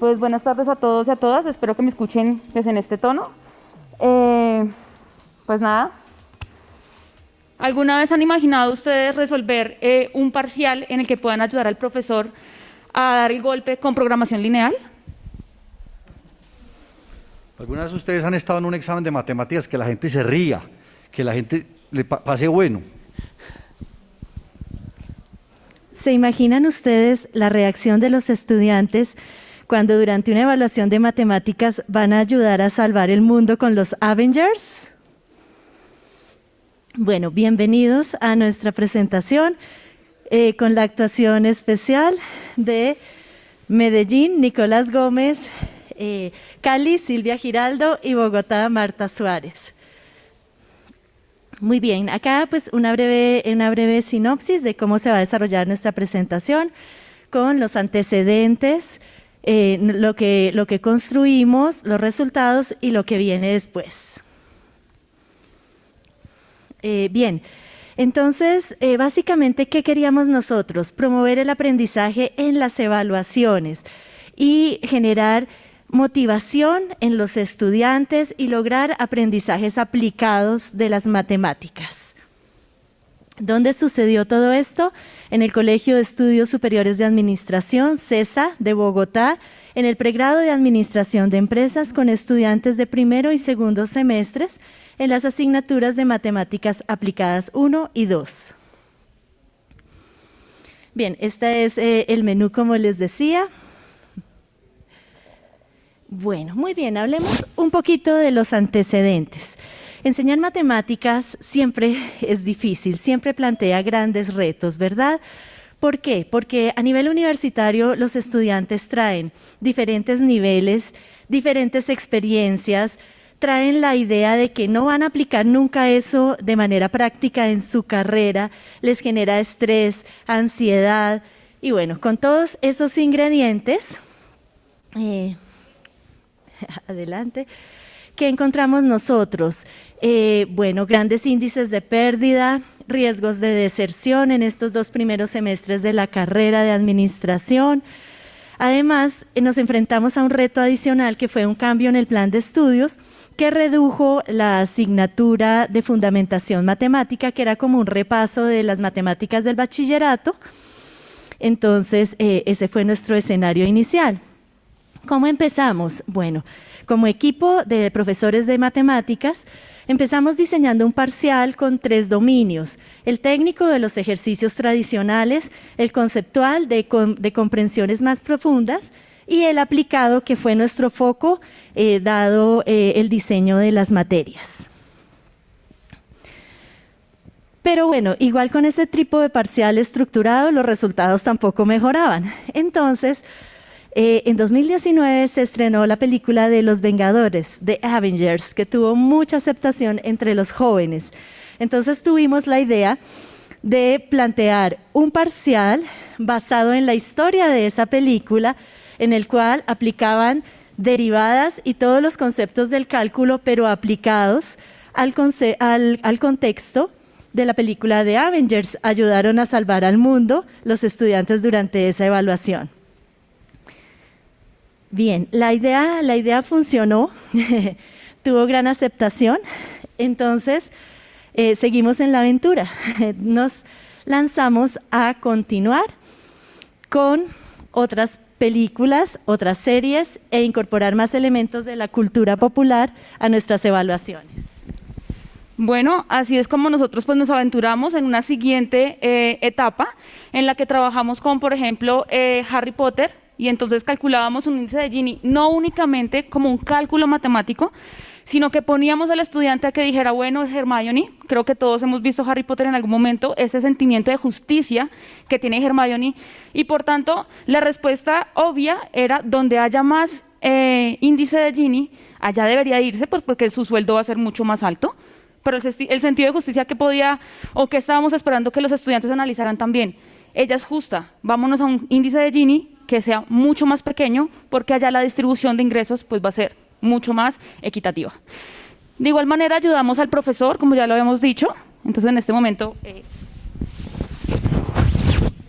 pues buenas tardes a todos y a todas. Espero que me escuchen pues, en este tono. Pues nada. ¿Alguna vez han imaginado ustedes resolver un parcial en el que puedan ayudar al profesor a dar el golpe con programación lineal? ¿Alguna vez ustedes han estado en un examen de matemáticas que la gente se ría, que la gente le pase bueno? ¿Se imaginan ustedes la reacción de los estudiantes cuando durante una evaluación de matemáticas van a ayudar a salvar el mundo con los Avengers? Bueno, bienvenidos a nuestra presentación con la actuación especial de Medellín, Nicolás Gómez, Cali, Silvia Giraldo y Bogotá, Marta Suárez. Muy bien, acá pues una breve sinopsis de cómo se va a desarrollar nuestra presentación con los antecedentes, lo que construimos, los resultados y lo que viene después. Bien, entonces básicamente, ¿qué queríamos nosotros? Promover el aprendizaje en las evaluaciones y generar motivación en los estudiantes y lograr aprendizajes aplicados de las matemáticas. ¿Dónde sucedió todo esto? En el Colegio de Estudios Superiores de Administración, CESA, de Bogotá, en el pregrado de Administración de Empresas con estudiantes de primero y segundo semestres en las asignaturas de Matemáticas Aplicadas 1 y 2. Bien, este es el menú como les decía. Bueno, muy bien, hablemos un poquito de los antecedentes. Enseñar matemáticas siempre es difícil, siempre plantea grandes retos, ¿verdad? ¿Por qué? Porque a nivel universitario los estudiantes traen diferentes niveles, diferentes experiencias, traen la idea de que no van a aplicar nunca eso de manera práctica en su carrera, les genera estrés, ansiedad, y bueno, con todos esos ingredientes, adelante, ¿qué encontramos nosotros? Bueno, grandes índices de pérdida, riesgos de deserción en estos 2 primeros semestres de la carrera de administración. Además, nos enfrentamos a un reto adicional que fue un cambio en el plan de estudios que redujo la asignatura de fundamentación matemática, que era como un repaso de las matemáticas del bachillerato. Entonces, ese fue nuestro escenario inicial. ¿Cómo empezamos? Bueno, como equipo de profesores de matemáticas, empezamos diseñando un parcial con 3 dominios: el técnico de los ejercicios tradicionales, el conceptual de comprensiones más profundas y el aplicado, que fue nuestro foco dado el diseño de las materias. Pero bueno, igual con este tipo de parcial estructurado, los resultados tampoco mejoraban. Entonces, en 2019 se estrenó la película de Los Vengadores, The Avengers, que tuvo mucha aceptación entre los jóvenes. Entonces tuvimos la idea de plantear un parcial basado en la historia de esa película, en el cual aplicaban derivadas y todos los conceptos del cálculo, pero aplicados al contexto de la película de Avengers. Ayudaron a salvar al mundo los estudiantes durante esa evaluación. Bien, la idea funcionó, tuvo gran aceptación, entonces seguimos en la aventura. Nos lanzamos a continuar con otras películas, otras series e incorporar más elementos de la cultura popular a nuestras evaluaciones. Bueno, así es como nosotros pues, nos aventuramos en una siguiente etapa en la que trabajamos con, por ejemplo, Harry Potter. Y entonces calculábamos un índice de Gini no únicamente como un cálculo matemático, sino que poníamos al estudiante a que dijera, bueno, Hermione, creo que todos hemos visto Harry Potter en algún momento, ese sentimiento de justicia que tiene Hermione, y por tanto la respuesta obvia era donde haya más índice de Gini, allá debería irse, pues porque su sueldo va a ser mucho más alto. Pero el sentido de justicia que podía, o que estábamos esperando que los estudiantes analizaran también, ella es justa, vámonos a un índice de Gini que sea mucho más pequeño, porque allá la distribución de ingresos pues, va a ser mucho más equitativa. De igual manera ayudamos al profesor, como ya lo habíamos dicho, entonces en este momento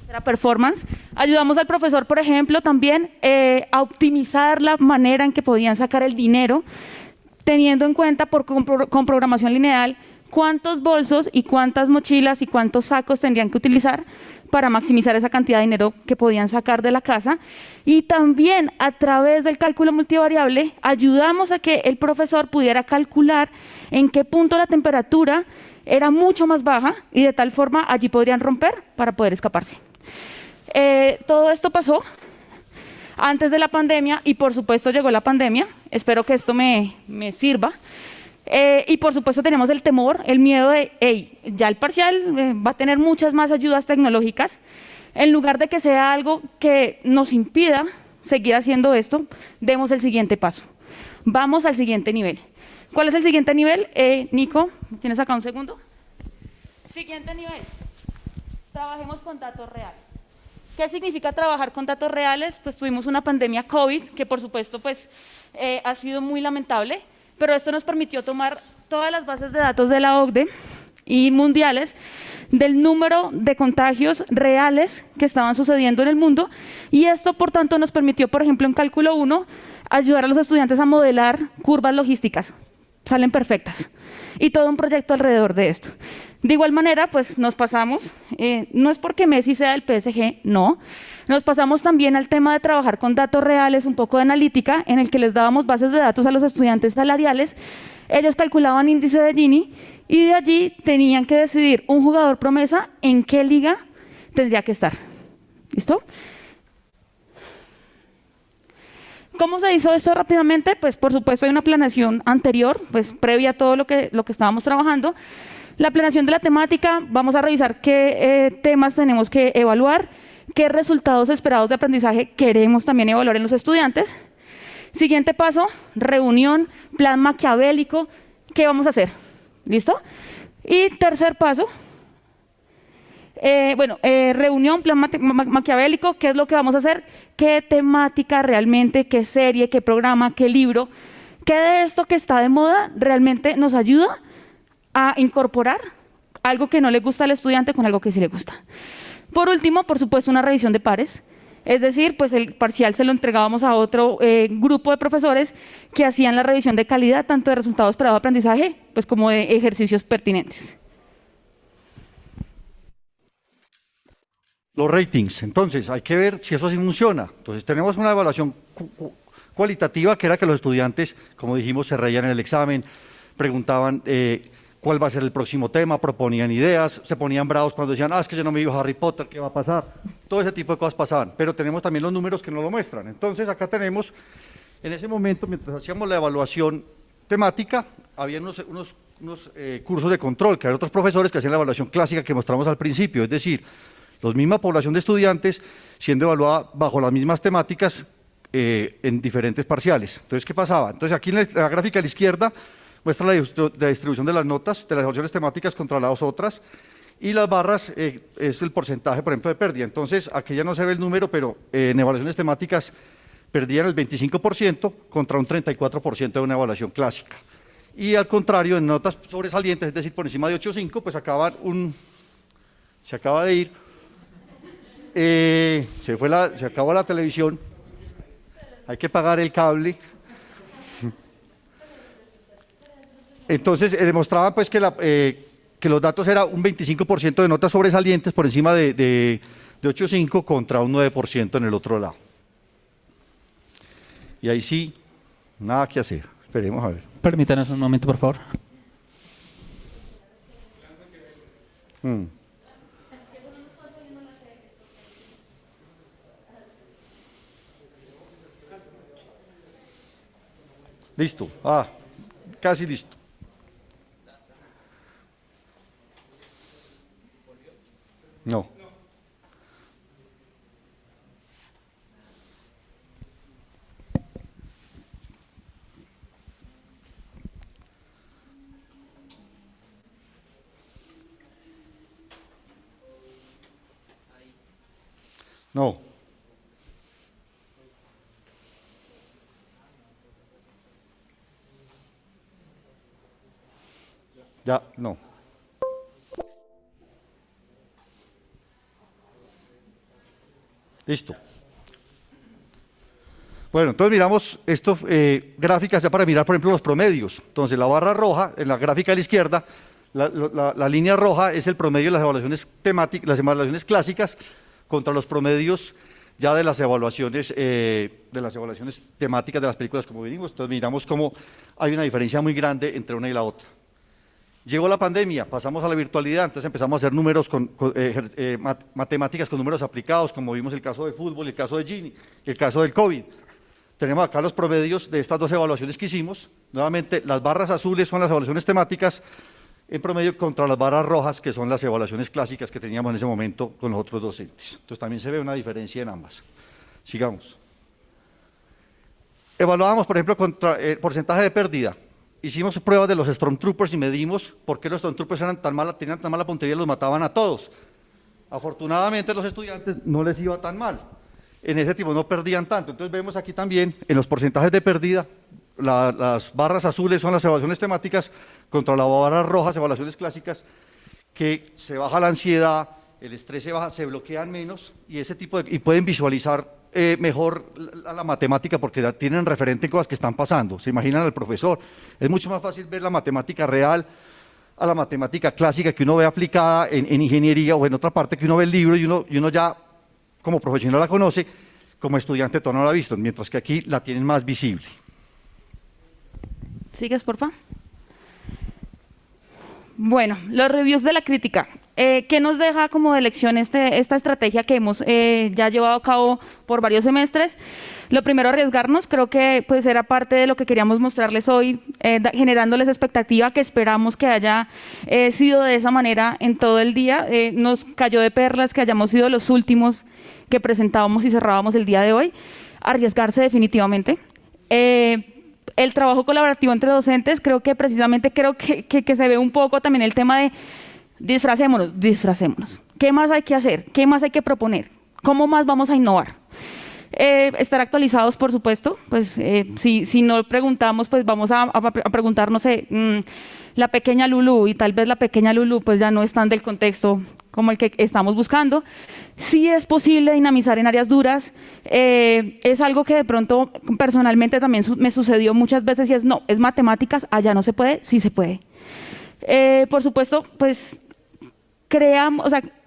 la performance, Ayudamos al profesor, por ejemplo, también a optimizar la manera en que podían sacar el dinero, teniendo en cuenta con programación lineal cuántos bolsos y cuántas mochilas y cuántos sacos tendrían que utilizar para maximizar esa cantidad de dinero que podían sacar de la casa. Y también a través del cálculo multivariable ayudamos a que el profesor pudiera calcular en qué punto la temperatura era mucho más baja y de tal forma allí podrían romper para poder escaparse. Todo esto pasó antes de la pandemia y por supuesto llegó la pandemia. Espero que esto me sirva. Y por supuesto tenemos el temor, el miedo de, hey, ya el parcial va a tener muchas más ayudas tecnológicas. En lugar de que sea algo que nos impida seguir haciendo esto, demos el siguiente paso. Vamos al siguiente nivel. ¿Cuál es el siguiente nivel? Nico, ¿tienes acá un segundo? Siguiente nivel. Trabajemos con datos reales. ¿Qué significa trabajar con datos reales? Pues tuvimos una pandemia COVID, que por supuesto pues, ha sido muy lamentable, pero esto nos permitió tomar todas las bases de datos de la OCDE y mundiales del número de contagios reales que estaban sucediendo en el mundo, y esto por tanto nos permitió, por ejemplo, en cálculo 1, ayudar a los estudiantes a modelar curvas logísticas. Salen perfectas. Y todo un proyecto alrededor de esto. De igual manera, pues nos pasamos, no es porque Messi sea del PSG, no, nos pasamos también al tema de trabajar con datos reales, un poco de analítica, en el que les dábamos bases de datos a los estudiantes salariales, ellos calculaban índice de Gini y de allí tenían que decidir un jugador promesa en qué liga tendría que estar. ¿Listo? ¿Cómo se hizo esto rápidamente? Pues por supuesto hay una planeación anterior, pues previa a todo lo que estábamos trabajando. La planeación de la temática, vamos a revisar qué temas tenemos que evaluar, qué resultados esperados de aprendizaje queremos también evaluar en los estudiantes. Siguiente paso, reunión, plan maquiavélico, ¿qué vamos a hacer? ¿Listo? Y tercer paso, reunión, plan maquiavélico, ¿qué es lo que vamos a hacer? ¿Qué temática realmente, qué serie, qué programa, qué libro, qué de esto que está de moda realmente nos ayuda a incorporar algo que no le gusta al estudiante con algo que sí le gusta? Por último, por supuesto, una revisión de pares. Es decir, pues el parcial se lo entregábamos a otro grupo de profesores que hacían la revisión de calidad, tanto de resultados esperados de aprendizaje, pues como de ejercicios pertinentes. Los ratings, entonces hay que ver si eso sí funciona. Entonces tenemos una evaluación cualitativa, que era que los estudiantes, como dijimos, se reían en el examen, preguntaban cuál va a ser el próximo tema, proponían ideas, se ponían bravos cuando decían, es que yo no me digo Harry Potter, ¿qué va a pasar? Todo ese tipo de cosas pasaban, pero tenemos también los números que nos lo muestran. Entonces acá tenemos, en ese momento, mientras hacíamos la evaluación temática, había unos cursos de control, que había otros profesores que hacían la evaluación clásica que mostramos al principio, es decir, la misma población de estudiantes siendo evaluada bajo las mismas temáticas en diferentes parciales. Entonces, ¿qué pasaba? Entonces, aquí en la gráfica a la izquierda muestra la distribución de las notas de las evaluaciones temáticas contra las otras, y las barras es el porcentaje, por ejemplo, de pérdida. Entonces, aquí ya no se ve el número, pero en evaluaciones temáticas perdían el 25% contra un 34% de una evaluación clásica. Y al contrario, en notas sobresalientes, es decir, por encima de 8.5, pues se acaba de ir, se acabó la televisión, hay que pagar el cable. Entonces demostraban pues que los datos era un 25% de notas sobresalientes por encima de 8.5 contra un 9% en el otro lado. Y ahí sí, nada que hacer. Esperemos a ver. Permítanos un momento, por favor. Listo. Casi listo. No. No. Ya, no. Listo. Bueno, entonces miramos esto, gráficas ya para mirar, por ejemplo, los promedios. Entonces, la barra roja, en la gráfica de la izquierda, la línea roja es el promedio de las evaluaciones temáticas, las evaluaciones clásicas contra los promedios ya de las evaluaciones temáticas de las películas como vinimos. Entonces, miramos cómo hay una diferencia muy grande entre una y la otra. Llegó la pandemia, pasamos a la virtualidad, entonces empezamos a hacer números matemáticas con números aplicados, como vimos el caso de fútbol, el caso de Gini, el caso del COVID. Tenemos acá los promedios de estas dos evaluaciones que hicimos. Nuevamente, las barras azules son las evaluaciones temáticas en promedio contra las barras rojas, que son las evaluaciones clásicas que teníamos en ese momento con los otros docentes. Entonces también se ve una diferencia en ambas. Sigamos. Evaluábamos, por ejemplo, contra el porcentaje de pérdida. Hicimos pruebas de los Stormtroopers y medimos por qué los Stormtroopers tenían tan mala puntería y los mataban a todos. Afortunadamente, los estudiantes no les iba tan mal. En ese tipo no perdían tanto. Entonces vemos aquí también en los porcentajes de pérdida, las barras azules son las evaluaciones temáticas contra las barras rojas, evaluaciones clásicas, que se baja la ansiedad, el estrés se baja, se bloquean menos y ese tipo y pueden visualizar mejor la matemática porque tienen referente en cosas que están pasando. Se imaginan al profesor. Es mucho más fácil ver la matemática real a la matemática clásica que uno ve aplicada en ingeniería o en otra parte que uno ve el libro y uno ya como profesional la conoce, como estudiante todavía no la ha visto, mientras que aquí la tienen más visible. ¿Sigues, porfa? Bueno, los reviews de la crítica. ¿Qué nos deja como de lección esta estrategia que hemos ya llevado a cabo por varios semestres? Lo primero, arriesgarnos. Creo que pues era parte de lo que queríamos mostrarles hoy, generándoles expectativa que esperamos que haya sido de esa manera en todo el día. Nos cayó de perlas que hayamos sido los últimos que presentábamos y cerrábamos el día de hoy. Arriesgarse definitivamente. El trabajo colaborativo entre docentes, creo que se ve un poco también el tema de disfracémonos. ¿Qué más hay que hacer? ¿Qué más hay que proponer? ¿Cómo más vamos a innovar? Estar actualizados, por supuesto. Pues si no preguntamos, pues vamos a preguntar, no sé, la pequeña Lulú, y tal vez la pequeña Lulú pues ya no están del contexto como el que estamos buscando. Sí es posible dinamizar en áreas duras. Es algo que de pronto personalmente también me sucedió muchas veces y es matemáticas, allá no se puede, sí se puede. Por supuesto, pues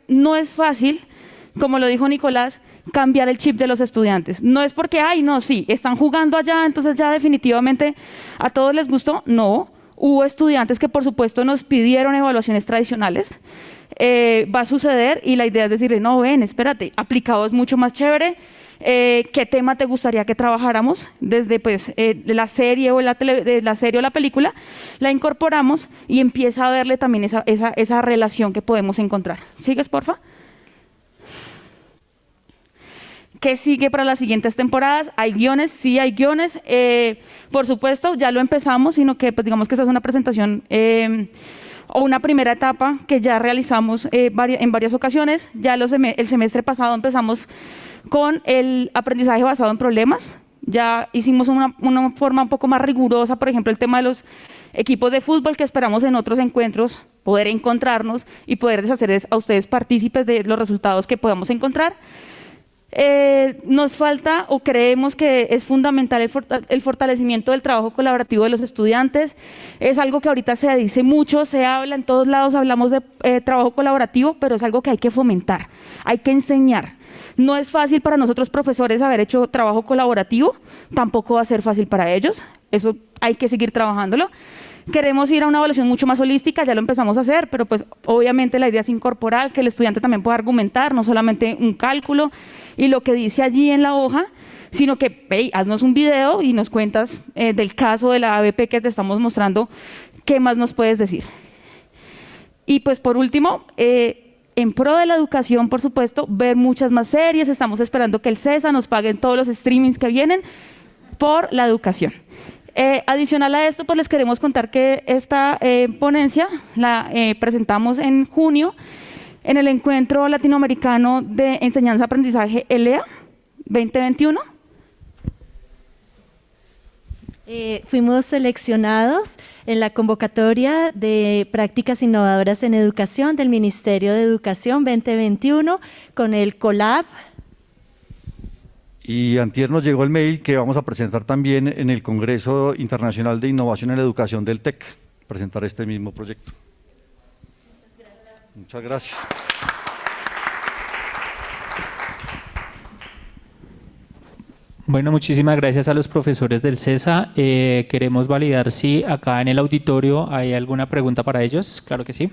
no es fácil, como lo dijo Nicolás, cambiar el chip de los estudiantes. No es porque, están jugando allá, entonces ya definitivamente a todos les gustó. No, hubo estudiantes que por supuesto nos pidieron evaluaciones tradicionales. Va a suceder y la idea es decirle, no, ven, espérate, aplicado es mucho más chévere. ¿Qué tema te gustaría que trabajáramos? Desde pues, la serie o la película, la incorporamos y empieza a verle también esa relación que podemos encontrar. ¿Sigues, porfa? ¿Qué sigue para las siguientes temporadas? ¿Hay guiones? Sí, hay guiones. Por supuesto, ya lo empezamos, sino que pues, digamos que esa es una presentación o una primera etapa que ya realizamos en varias ocasiones. Ya el semestre pasado empezamos con el aprendizaje basado en problemas. Ya hicimos una forma un poco más rigurosa, por ejemplo, el tema de los equipos de fútbol, que esperamos en otros encuentros poder encontrarnos y poder hacer a ustedes partícipes de los resultados que podamos encontrar. Nos falta o creemos que es fundamental el fortalecimiento del trabajo colaborativo de los estudiantes. Es algo que ahorita se dice mucho, se habla, en todos lados hablamos de trabajo colaborativo, pero es algo que hay que fomentar, hay que enseñar. No es fácil para nosotros profesores haber hecho trabajo colaborativo, tampoco va a ser fácil para ellos, eso hay que seguir trabajándolo. Queremos ir a una evaluación mucho más holística, ya lo empezamos a hacer, pero pues obviamente la idea es incorporar, que el estudiante también pueda argumentar, no solamente un cálculo y lo que dice allí en la hoja, sino que, haznos un video y nos cuentas del caso de la ABP que te estamos mostrando, ¿qué más nos puedes decir? Y pues por último, en pro de la educación, por supuesto, ver muchas más series, estamos esperando que el CESA nos pague todos los streamings que vienen por la educación. Adicional a esto, pues les queremos contar que esta ponencia la presentamos en junio en el Encuentro Latinoamericano de Enseñanza-Aprendizaje ELEA 2021. Fuimos seleccionados en la convocatoria de prácticas innovadoras en educación del Ministerio de Educación 2021 con el COLAB Y antier nos llegó el mail que vamos a presentar también en el Congreso Internacional de Innovación en la Educación del TEC, presentar este mismo proyecto. Muchas gracias. Bueno, muchísimas gracias a los profesores del CESA. Queremos validar si acá en el auditorio hay alguna pregunta para ellos. Claro que sí.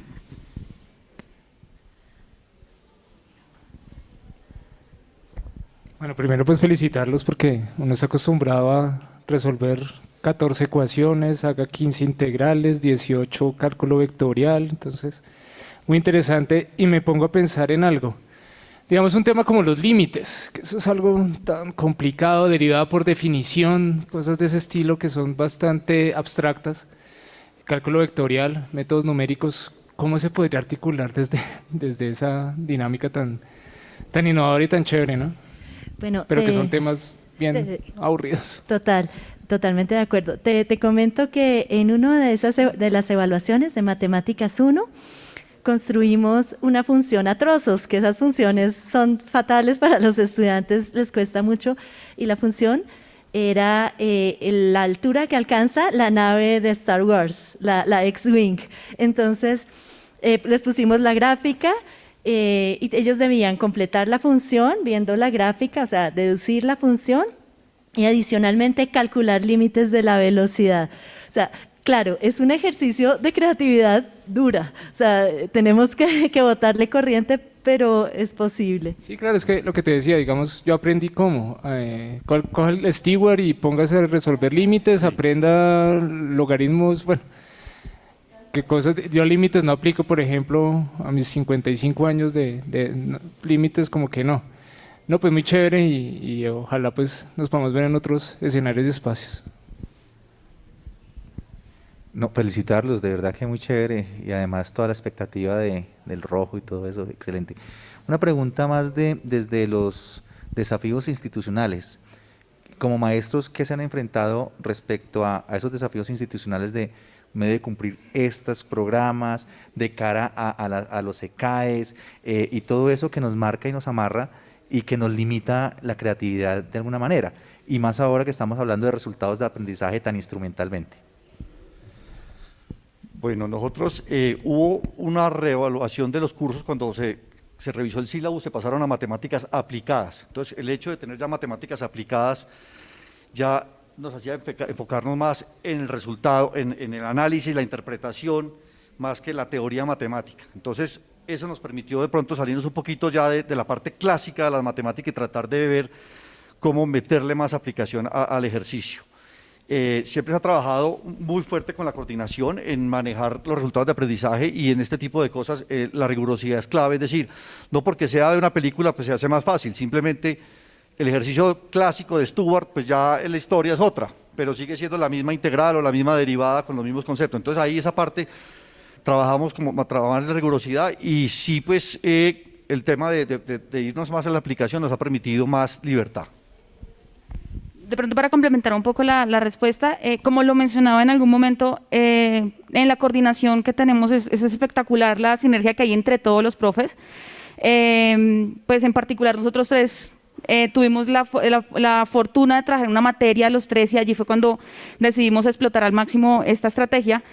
Bueno, primero pues felicitarlos porque uno está acostumbrado a resolver 14 ecuaciones, haga 15 integrales, 18 cálculo vectorial, entonces muy interesante y me pongo a pensar en algo. Digamos un tema como los límites, que eso es algo tan complicado, derivado por definición, cosas de ese estilo que son bastante abstractas. Cálculo vectorial, métodos numéricos, ¿cómo se podría articular desde esa dinámica tan innovadora y tan chévere, ¿no? Bueno, Pero que son temas bien aburridos. Totalmente de acuerdo. Te comento que en una de las evaluaciones de Matemáticas 1 construimos una función a trozos, que esas funciones son fatales para los estudiantes, les cuesta mucho, y la función era la altura que alcanza la nave de Star Wars, la X-Wing. Entonces, les pusimos la gráfica y ellos debían completar la función viendo la gráfica, o sea, deducir la función y adicionalmente calcular límites de la velocidad. O sea, claro, es un ejercicio de creatividad dura, o sea, tenemos que botarle corriente, pero es posible. Sí, claro, es que lo que te decía, digamos, yo aprendí cómo, coja el Steward y póngase a resolver límites, aprenda logaritmos, bueno, qué cosas, yo límites no aplico, por ejemplo, a mis 55 años de límites, como que no. No, pues muy chévere y ojalá pues nos podamos ver en otros escenarios y espacios. No, felicitarlos, de verdad que muy chévere y además toda la expectativa del rojo y todo eso, excelente. Una pregunta más desde los desafíos institucionales. Como maestros, ¿qué se han enfrentado respecto a esos desafíos institucionales de medio de cumplir estos programas, de cara a los ECAES y todo eso que nos marca y nos amarra y que nos limita la creatividad de alguna manera? Y más ahora que estamos hablando de resultados de aprendizaje tan instrumentalmente. Bueno, nosotros hubo una reevaluación de los cursos cuando se revisó el sílabo, se pasaron a matemáticas aplicadas. Entonces, el hecho de tener ya matemáticas aplicadas ya nos hacía enfocarnos más en el resultado, en el análisis, la interpretación, más que la teoría matemática. Entonces, eso nos permitió de pronto salirnos un poquito ya de la parte clásica de las matemáticas y tratar de ver cómo meterle más aplicación al ejercicio. Siempre se ha trabajado muy fuerte con la coordinación en manejar los resultados de aprendizaje y en este tipo de cosas la rigurosidad es clave, es decir, no porque sea de una película pues se hace más fácil, simplemente el ejercicio clásico de Stewart pues ya en la historia es otra, pero sigue siendo la misma integral o la misma derivada con los mismos conceptos, entonces ahí esa parte trabajamos como trabajar en la rigurosidad y sí pues el tema de irnos más a la aplicación nos ha permitido más libertad. De pronto para complementar un poco la respuesta, como lo mencionaba en algún momento, en la coordinación que tenemos es espectacular la sinergia que hay entre todos los profes. Pues en particular nosotros tres tuvimos la fortuna de trabajar una materia los tres y allí fue cuando decidimos explotar al máximo esta estrategia,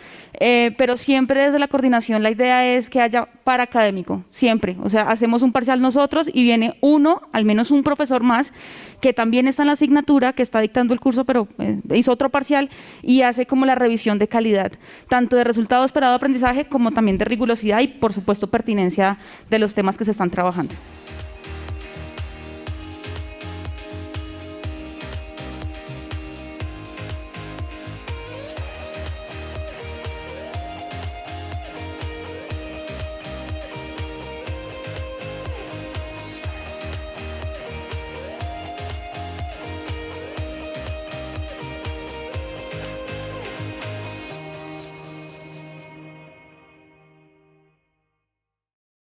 pero siempre desde la coordinación la idea es que haya para académico, siempre, o sea, hacemos un parcial nosotros y viene uno, al menos un profesor más, que también está en la asignatura, que está dictando el curso, pero hizo otro parcial y hace como la revisión de calidad, tanto de resultado esperado de aprendizaje como también de rigurosidad y por supuesto pertinencia de los temas que se están trabajando.